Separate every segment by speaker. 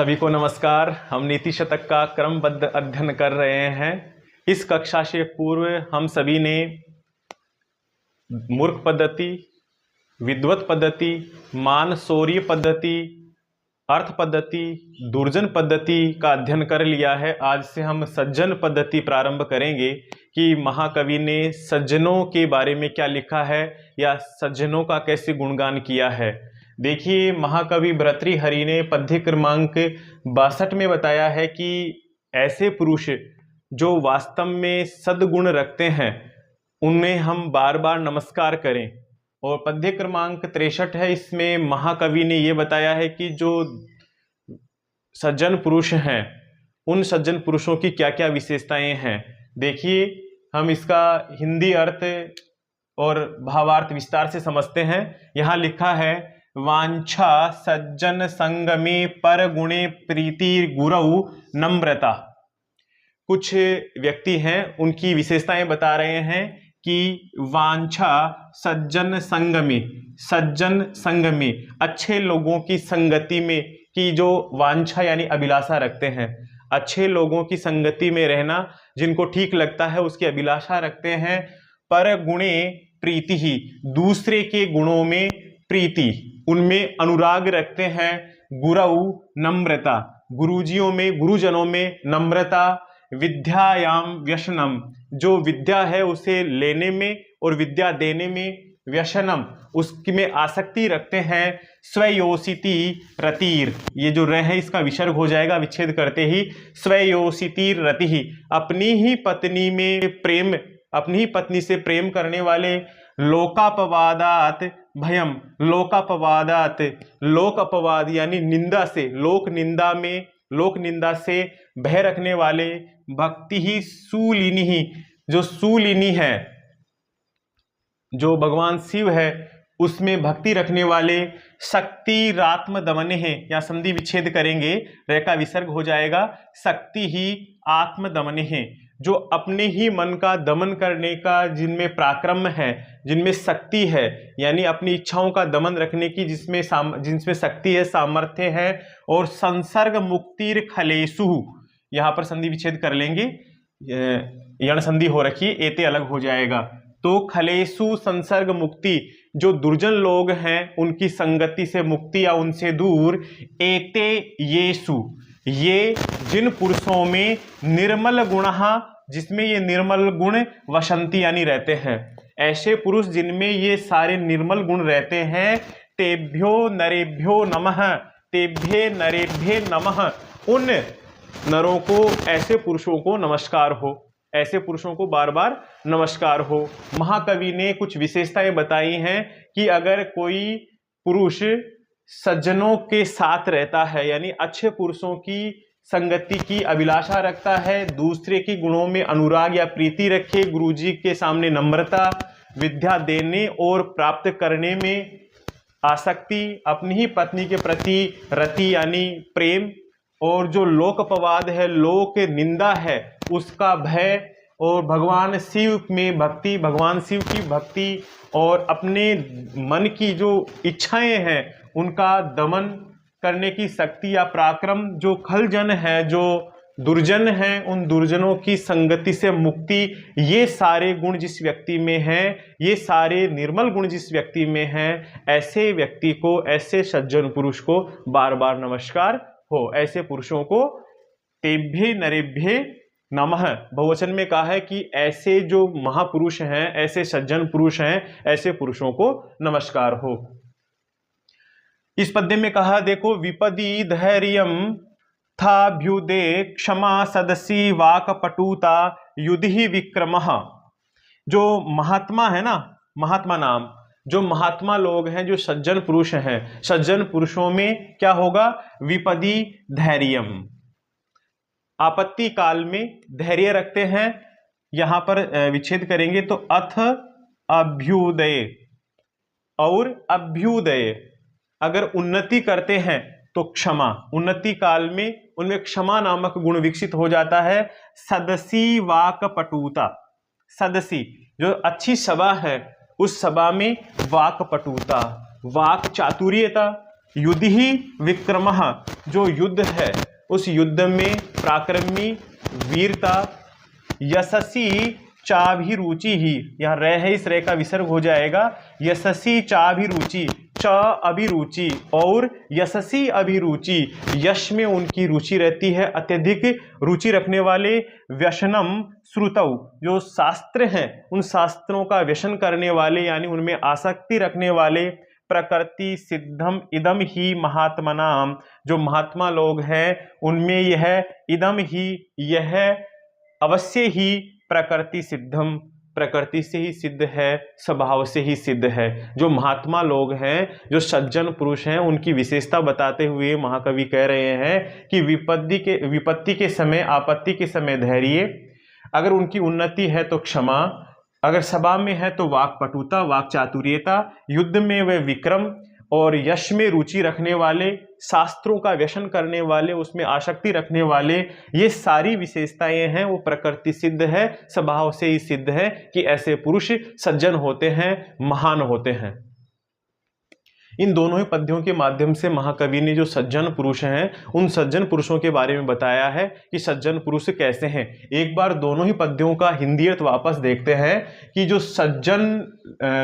Speaker 1: सभी को नमस्कार। हम नीति शतक का क्रमबद्ध अध्ययन कर रहे हैं। इस कक्षा से पूर्व हम सभी ने मूर्ख पद्धति, विद्वत पद्धति, मानसौर्य पद्धति, अर्थ पद्धति, दुर्जन पद्धति का अध्ययन कर लिया है। आज से हम सज्जन पद्धति प्रारंभ करेंगे कि महाकवि ने सज्जनों के बारे में क्या लिखा है या सज्जनों का कैसे गुणगान किया है। देखिए, महाकवि भर्तृहरि ने पद्य क्रमांक 62 में बताया है कि ऐसे पुरुष जो वास्तव में सद्गुण रखते हैं उन्हें हम बार बार नमस्कार करें। और पद्य क्रमांक 63 है, इसमें महाकवि ने ये बताया है कि जो सज्जन पुरुष हैं उन सज्जन पुरुषों की क्या क्या विशेषताएं हैं। देखिए, हम इसका हिंदी अर्थ और भावार्थ विस्तार से समझते हैं। यहाँ लिखा है, वांछा सज्जन संगमे पर गुणे प्रीति गुरु नम्रता। कुछ व्यक्ति हैं, उनकी विशेषताएं बता रहे हैं कि वांछा सज्जन संग में अच्छे लोगों की संगति में की जो वांछा यानी अभिलाषा रखते हैं। अच्छे लोगों की संगति में रहना, जिनको ठीक लगता है उसकी अभिलाषा रखते हैं। पर गुणे प्रीति ही, दूसरे के गुणों में प्रीति, उनमें अनुराग रखते हैं। गुरु नम्रता, गुरुजियों में गुरुजनों में नम्रता। विद्यायाम व्यसनम, जो विद्या है उसे लेने में और विद्या देने में व्यसनम, उसमें आसक्ति रखते हैं। स्वयोसिति रतिर, ये जो रह है इसका विसर्ग हो जाएगा विच्छेद करते ही। स्वयोसिति रति, अपनी ही पत्नी में प्रेम, अपनी ही पत्नी से प्रेम करने वाले। लोकापवादात भयम, लोकापवादात, लोक अपवाद यानी निंदा से, लोक निंदा से भय रखने वाले। भक्ति ही शूलिनी ही, जो शूलिनी है, जो भगवान शिव है उसमें भक्ति रखने वाले। शक्ति रात्म दमने हैं, या संधि विच्छेद करेंगे, रे का विसर्ग हो जाएगा। शक्ति ही आत्म दमने हैं, जो अपने ही मन का दमन करने का, जिनमें पराक्रम है, जिनमें शक्ति है, यानी अपनी इच्छाओं का दमन रखने की जिसमें शक्ति है, सामर्थ्य है। और संसर्ग मुक्तिर खलेसु, यहाँ पर संधि विच्छेद कर लेंगे, यण संधि हो रखी है, एते अलग हो जाएगा। तो खलेसु संसर्ग मुक्ति, जो दुर्जन लोग हैं उनकी संगति से मुक्ति या उनसे दूर। एते येसु, ये जिन पुरुषों में निर्मल गुण, जिसमें ये निर्मल गुण वसंती यानी रहते हैं, ऐसे पुरुष जिनमें ये सारे निर्मल गुण रहते हैं। तेभ्यो नरेभ्यो नमः, तेभ्ये नरेभ्ये नमः, उन नरों को, ऐसे पुरुषों को नमस्कार हो, ऐसे पुरुषों को बार बार नमस्कार हो। महाकवि ने कुछ विशेषताएं बताई हैं कि अगर कोई पुरुष सज्जनों के साथ रहता है, यानी अच्छे पुरुषों की संगति की अभिलाषा रखता है, दूसरे के गुणों में अनुराग या प्रीति रखे, गुरुजी के सामने नम्रता, विद्या देने और प्राप्त करने में आसक्ति, अपनी ही पत्नी के प्रति रति यानी प्रेम, और जो लोक अपवाद है, लोक निंदा है, उसका भय, और भगवान शिव में भक्ति, भगवान शिव की भक्ति, और अपने मन की जो इच्छाएं हैं उनका दमन करने की शक्ति या पराक्रम। जो खलजन है, जो दुर्जन हैं, उन दुर्जनों की संगति से मुक्ति, ये सारे गुण जिस व्यक्ति में हैं, ये सारे निर्मल गुण जिस व्यक्ति में हैं, ऐसे व्यक्ति को, ऐसे सज्जन पुरुष को बार बार नमस्कार हो। ऐसे पुरुषों को तेभ्ये नरेभ्ये नमः, बहुवचन में कहा है कि ऐसे जो महापुरुष हैं, ऐसे सज्जन पुरुष हैं, ऐसे पुरुषों को नमस्कार हो। इस पद्य में कहा, देखो, विपदी धैर्यम थाभ्युदे क्षमा सदसी वाक पटुता युधि विक्रमः। जो महात्मा है ना, महात्मा नाम, जो महात्मा लोग हैं, जो सज्जन पुरुष हैं, सज्जन पुरुषों में क्या होगा? विपदी धैर्यम, आपत्ति काल में धैर्य रखते हैं। यहां पर विच्छेद करेंगे तो अथ अभ्युदय और अभ्युदय, अगर उन्नति करते हैं तो क्षमा, उन्नति काल में उनमें क्षमा नामक गुण विकसित हो जाता है। सदसी वाक पटुता, सदसी जो अच्छी सभा है, उस सभा में वाक पटुता, वाक चातुर्यता, युद्धि विक्रमः, जो युद्ध है उस युद्ध में पराक्रमी, वीरता, यशस्वी चाभिरुचि ही, यहाँ रे है, इस रे का विसर्ग हो जाएगा, यशस्वी चाभिरुचि, च अभिरुचि और यशस्वी अभिरुचि, यश में उनकी रुचि रहती है, अत्यधिक रुचि रखने वाले, व्यसनम श्रुतौ, जो शास्त्र हैं उन शास्त्रों का व्यसन करने वाले यानी उनमें आसक्ति रखने वाले, प्रकृति सिद्धम इदम ही महात्मनाम, जो महात्मा लोग हैं उनमें यह इदम ही, यह अवश्य ही, प्रकृति सिद्धम, प्रकृति से ही सिद्ध है, स्वभाव से ही सिद्ध है। जो महात्मा लोग हैं, जो सज्जन पुरुष हैं, उनकी विशेषता बताते हुए महाकवि कह रहे हैं कि विपत्ति के समय, आपत्ति के समय धैर्य, अगर उनकी उन्नति है तो क्षमा, अगर सभा में है तो वाक्पटुता, वाक चातुर्यता, युद्ध में वे विक्रम और यश में रुचि रखने वाले, शास्त्रों का व्यसन करने वाले, उसमें आसक्ति रखने वाले, ये सारी विशेषताएं हैं वो प्रकृति सिद्ध है, स्वभाव से ही सिद्ध है कि ऐसे पुरुष सज्जन होते हैं, महान होते हैं। इन दोनों ही पद्यों के माध्यम से महाकवि ने जो सज्जन पुरुष हैं उन सज्जन पुरुषों के बारे में बताया है कि सज्जन पुरुष कैसे हैं। एक बार दोनों ही पद्यों का हिंदी अर्थ वापस देखते हैं कि जो सज्जन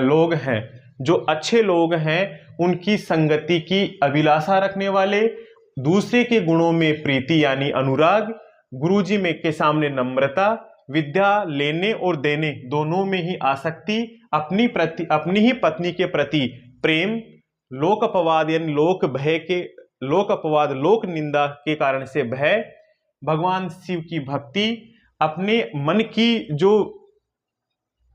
Speaker 1: लोग हैं, जो अच्छे लोग हैं, उनकी संगति की अभिलाषा रखने वाले, दूसरे के गुणों में प्रीति यानी अनुराग, गुरुजी में के सामने नम्रता, विद्या लेने और देने दोनों में ही आसक्ति, अपनी ही पत्नी के प्रति प्रेम, लोक अपवाद यानी लोक भय के, लोक अपवाद लोक निंदा के कारण से भय, भगवान शिव की भक्ति, अपने मन की जो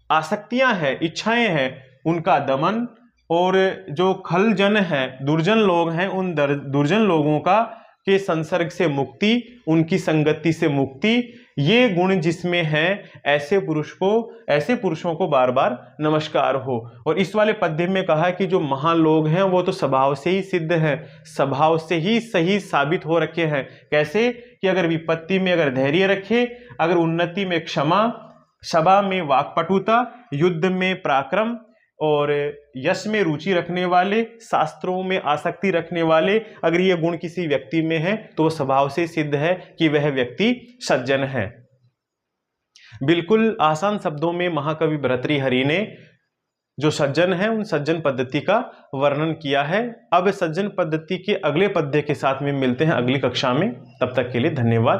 Speaker 1: आसक्तियां हैं, इच्छाएं हैं, उनका दमन, और जो खलजन है, दुर्जन लोग हैं, उन दुर्जन लोगों का के संसर्ग से मुक्ति, उनकी संगति से मुक्ति, ये गुण जिसमें हैं, ऐसे पुरुषों को बार बार नमस्कार हो। और इस वाले पद्य में कहा कि जो महान लोग हैं वो तो स्वभाव से ही सिद्ध हैं, स्वभाव से ही सही साबित हो रखे हैं। कैसे कि अगर विपत्ति में अगर धैर्य रखे, अगर उन्नति में क्षमा, सभा में वाक्पटुता, युद्ध में पराक्रम और यश में रुचि रखने वाले, शास्त्रों में आसक्ति रखने वाले, अगर ये गुण किसी व्यक्ति में है तो स्वभाव से सिद्ध है कि वह व्यक्ति सज्जन है। बिल्कुल आसान शब्दों में महाकवि भर्तृहरि ने जो सज्जन है उन सज्जन पद्धति का वर्णन किया है। अब सज्जन पद्धति के अगले पद्य के साथ में मिलते हैं अगली कक्षा में। तब तक के लिए धन्यवाद।